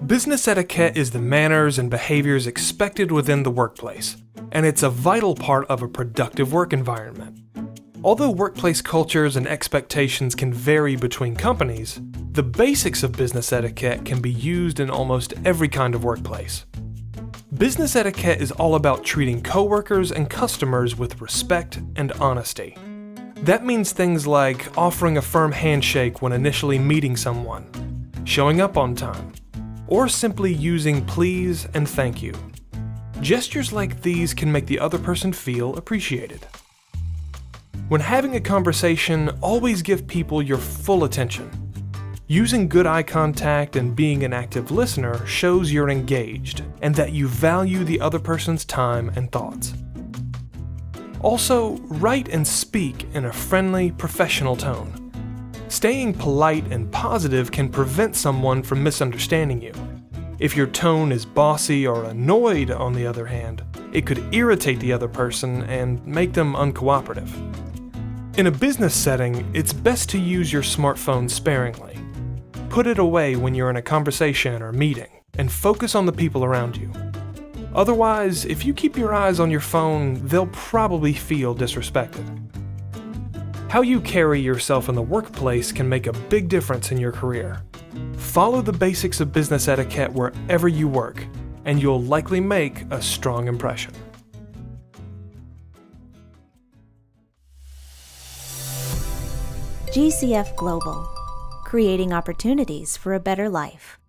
Business etiquette is the manners and behaviors expected within the workplace, and it's a vital part of a productive work environment. Although workplace cultures and expectations can vary between companies, the basics of business etiquette can be used in almost every kind of workplace. Business etiquette is all about treating coworkers and customers with respect and honesty. That means things like offering a firm handshake when initially meeting someone, showing up on time, or simply using please and thank you. Gestures like these can make the other person feel appreciated. When having a conversation, always give people your full attention. Using good eye contact and being an active listener shows you're engaged and that you value the other person's time and thoughts. Also, write and speak in a friendly, professional tone. Staying polite and positive can prevent someone from misunderstanding you. If your tone is bossy or annoyed, on the other hand, it could irritate the other person and make them uncooperative. In a business setting, it's best to use your smartphone sparingly. Put it away when you're in a conversation or meeting, and focus on the people around you. Otherwise, if you keep your eyes on your phone, they'll probably feel disrespected. How you carry yourself in the workplace can make a big difference in your career. Follow the basics of business etiquette wherever you work, and you'll likely make a strong impression. GCF Global, creating opportunities for a better life.